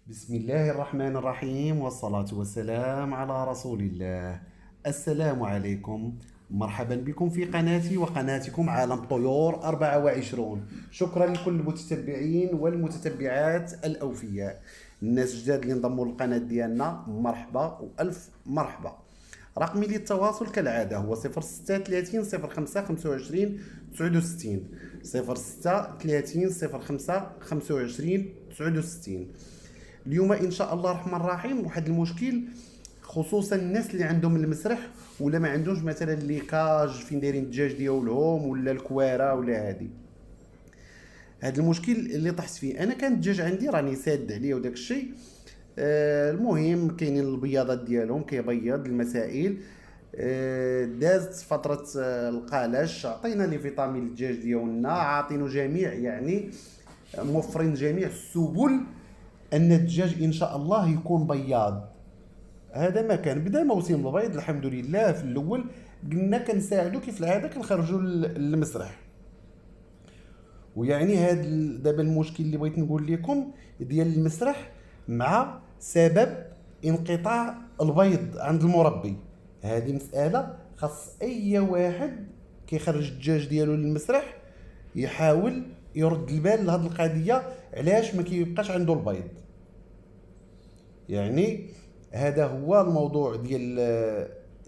بسم الله الرحمن الرحيم والصلاة والسلام على رسول الله. السلام عليكم، مرحبا بكم في قناتي وقناتكم عالم طيور 24. شكرا لكل المتتبعين والمتتبعات الأوفياء. الناس الجداد اللي انضموا للقناة ديالنا مرحبا وألف مرحبا. رقمي للتواصل كالعادة هو 0630 05 25 69 0630 05 25 69. اليوم ان شاء الله الرحمن الرحيم واحد المشكل، خصوصا الناس اللي عندهم المسرح ولا ما عندهمش مثلا ليكاج فين دايرين الدجاج ديالهم ولا الكواره ولا هادي. هذا المشكل اللي طحت فيه انا، كان الدجاج عندي راني ساد عليه وداك الشيء. المهم كاينين البياضات ديالهم كيبيض المسائل. دازت فتره القالش، عطينا لي فيتامين الدجاج ديالنا، عاطينو جميع يعني موفرين جميع السبل ان الدجاج ان شاء الله يكون بياض. هذا ما كان بدا موسم البيض الحمد لله. في الاول قلنا كنساعدو كيف العاده كنخرجوا للمسرح. ويعني هذا دابا المشكل اللي بغيت نقول لكم ديال المسرح مع سبب انقطاع البيض عند المربي. هذه مساله خاص اي واحد كيخرج الدجاج ديالو للمسرح يحاول يرد البال لهاد القضيه، علاش ما كيبقاش عنده البيض. يعني هذا هو الموضوع ديال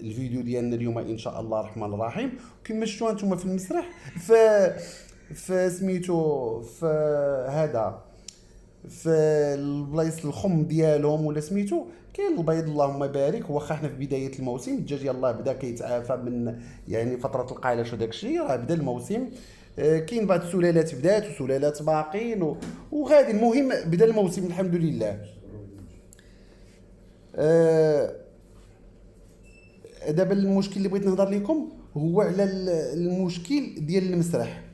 الفيديو ديالنا اليوم ان شاء الله الرحمن الرحيم. كما شفتوا انتم في المسرح في سميتو في هذا في البلايص الخم ديالهم ولا سميتو كاين البيض اللهم بارك. واخا حنا في بدايه الموسم الدجاج يلاه بدا كيتعافى من يعني فتره القالش وداك الشيء، راه بدا الموسم. كاين بعض السلالات بدات وسلالات باقين وغادي. المهم بدا الموسم الحمد لله. آه، دابا المشكل اللي بغيت نهضر لكم هو على المشكل ديال المسرح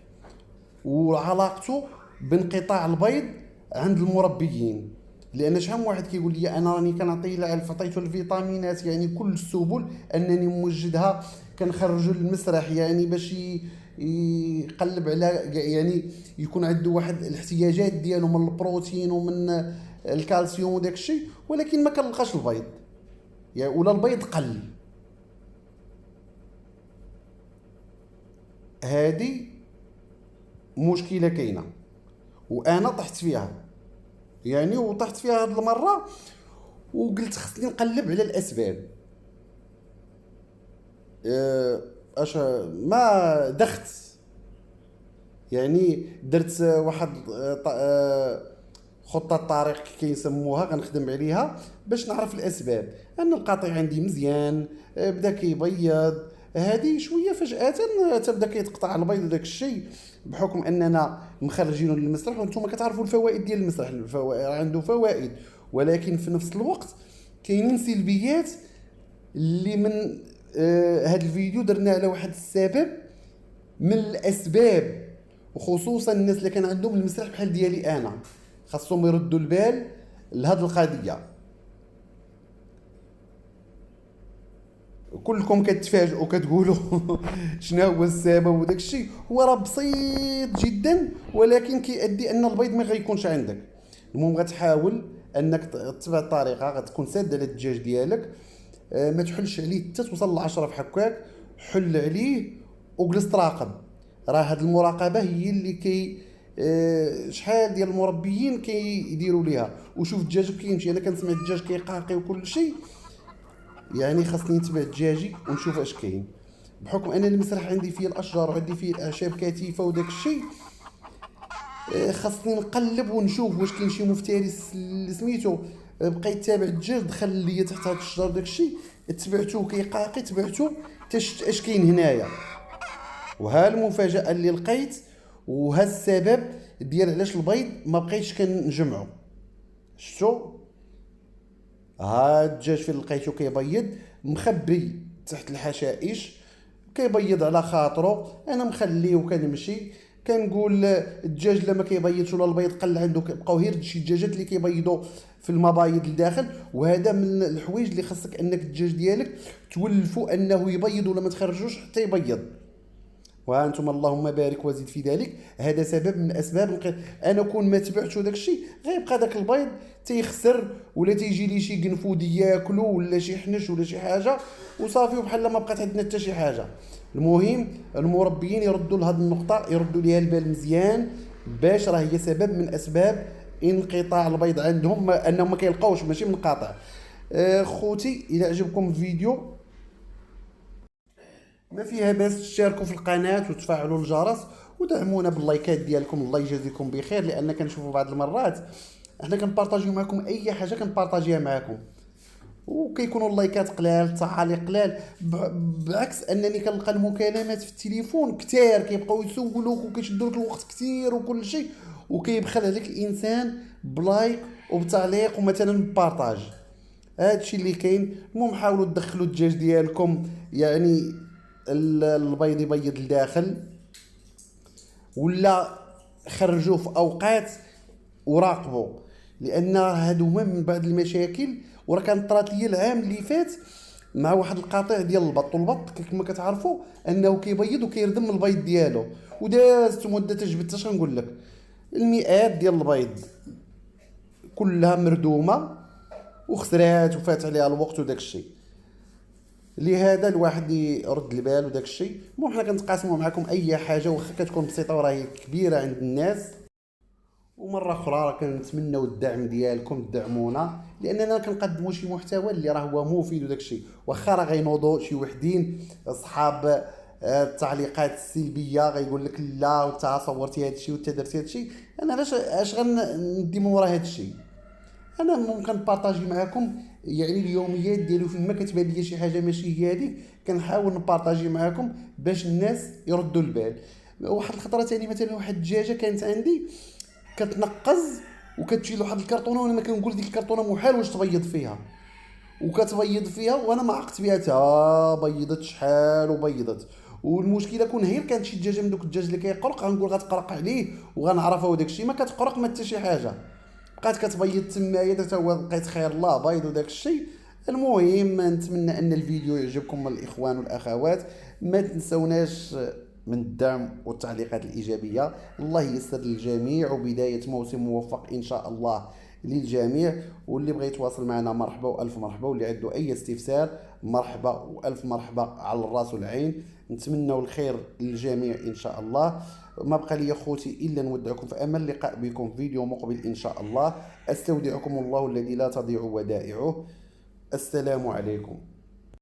وعلاقته بانقطاع البيض عند المربيين. لان شحال من واحد كيقول لي انا راني كنعطي العلف، عطيته الفيتامينات يعني كل السبل انني موجدها كنخرجوا للمسرح يعني باش يقلب على يعني يكون عنده واحد الاحتياجات ديالو من البروتين ومن الكالسيوم وداك الشيء، ولكن ما كنلقاش البيض يعني ولا البيض قل. هذه مشكله كاينه وانا طحت فيها يعني، وطحت فيها هاد المره وقلت خصني نقلب على الاسباب. اش ما دخت يعني درت واحد خطة طريق كيسموها غنخدم عليها باش نعرف الاسباب. ان القطيع عندي مزيان، بدا كيبيض، هذه شويه فجاه تبدا كيتقطع البيض وداك الشيء بحكم اننا مخرجينه للمسرح. وانتم كتعرفوا الفوائد ديال المسرح، الفوائد عنده فوائد، ولكن في نفس الوقت كاينين سلبيات اللي من هذا الفيديو درنا على واحد السبب من الاسباب. وخصوصا الناس اللي كان عندهم المسرح بحال ديالي انا خاصهم يردوا البال لهاد القضيه. كلكم كتفاجئوا كتقولوا شنو هو السبب وداك الشيء. هو راه بسيط جدا ولكن كيؤدي ان البيض ما غيكونش عندك. المهم غتحاول انك تتبع الطريقه، غتكون ساد على الدجاج ديالك. ما تحلش عليه حتى توصل ل10 في حكاك. حل عليه وجلس تراقب. راه هاد المراقبه هي اللي شحال ديال المربيين كيديروا ليها. وشوف دجاجك كيمشي، انا كنسمع الدجاج كيقاقي وكل شيء، يعني خاصني نتبع دجاجي ونشوف اش كاين. بحكم ان المسرح عندي فيه الاشجار وعندي فيه الاعشاب كثيفه وداك الشيء، خاصني نقلب ونشوف واش كاين شي مفترس سميتو بقى يتابع الدجاج، دخل ليا تحت هاد الشجر داك الشيء، تبعتو كيقاقي، تبعتو اش كاين هنايا. وها المفاجاه اللي لقيت، وها السبب ديال علاش البيض ما بقيتش كنجمعو. شفتو ها الدجاج فين لقيتو كيبيض مخبي تحت الحشائش، كيبيض على خاطرو. انا مخليه وكنمشي كنقول الدجاج لما كيبيضش ولا البيض قل عنده بقاو غير شي دجاجات اللي كيبيضوا في المبايض لداخل. وهذا من الحوايج اللي خاصك انك الدجاج ديالك تولفو انه يبيض ولا ما تخرجوش حتى يبيض. وانتم اللهم بارك وزد في ذلك. هذا سبب من اسباب انا كون ما تبعتش داك الشيء غيبقى داك البيض تيخسر، ولا تيجي لي شي قنفودي ياكلو، ولا شي حنش، ولا شي حاجه، وصافي وبحال ما بقات عندنا حتى شي حاجه. المهم المربيين يردوا لهذه النقطه، يردوا ليها البال مزيان، باش راه هي سبب من اسباب انقطاع البيض عندهم، انهم ما كيلقاوش، ماشي منقطع. خوتي الى عجبكم الفيديو ما فيها باس تشاركوا في القناه وتفعلوا الجرس ودعمونا باللايكات ديالكم، الله يجازيكم بخير، لان كنشوفوا بعض المرات احنا كنبارطاجيو معكم اي حاجه كنبارطاجيها معكم وكيكونوا اللايكات قلال، التعاليق قلال، بعكس انني كنلقى المكالمات في التليفون كثار كيبقاو يسولوك وكيشدوا لك الوقت كثير وكل شيء، وكيبخل عليك الانسان بلايك وبتعليق ومثلا بارطاج. هادشي اللي كاين. المهم حاولوا تدخلوا الدجاج ديالكم، يعني البيض يبيض لداخل، ولا خرجوه في اوقات وراقبوا، لان هادو هما من بعض المشاكل. وراه كانت طرات ليا العام اللي فات مع واحد القطيع ديال البط، والبط كما كتعرفوا انه كيبيض وكيردم البيض ديالو، ودازت مده تجبد اش غنقول لك المئات ديال البيض كلها مردومه وخسرات وفات عليها الوقت وداك الشيء. لهذا الواحد يرد البال وداك الشيء. المهم حنا كنتقاسموا معكم اي حاجه واخا كتكون بسيطه وراهي كبيره عند الناس. ومره اخرى راه كنتمناو الدعم ديالكم، تدعمونا، لاننا كنقدموا شي محتوى اللي راه هو مفيد وداك الشيء. واخا راه غينوضوا شي وحدين اصحاب التعليقات السلبيه غيقول لك لا وانت صورتي هذا الشيء وانت درتي هذا الشيء، انا علاش اش غندي من ورا هذا الشيء؟ انا ممكن نبارطاجي معكم يعني اليوميات ديالو، فين ما كتبان لي شي حاجه ماشي هي هذيك كنحاول نبارطاجي معكم باش الناس يردوا البال. واحد الخطره ثاني مثلا واحد الدجاجه كانت عندي كتنقز وكتجي لواحد الكرتونه، وانا ما كنقول ديك الكرتونه محال واش تبيض فيها، وكتبيض فيها وانا ما عقت بها تا بيضت شحال وبيضت. والمشكله كون هي كانت شي دجاجه من دوك الدجاج اللي كيقرق غنقول غتقرق عليه وغنعرفها، وداك الشيء ما كتقرق ما حتى شي حاجه، بقات كتبيض تمايا حتى هو لقيت خير الله بيض وداك الشيء. المهم نتمنى ان الفيديو يعجبكم الاخوان والاخوات، ما تنسوناش من الدعم والتعليقات الايجابيه. الله ييسر للجميع، وبدايه موسم موفق ان شاء الله للجميع. واللي بغى يتواصل معنا مرحبا والف مرحبا، واللي عنده اي استفسار مرحبا والف مرحبا على الراس والعين. نتمنى الخير للجميع ان شاء الله. ما بقى لي خوتي الا نودعكم في امل اللقاء بكم في فيديو مقبل ان شاء الله. استودعكم الله الذي لا تضيع ودائعه. السلام عليكم.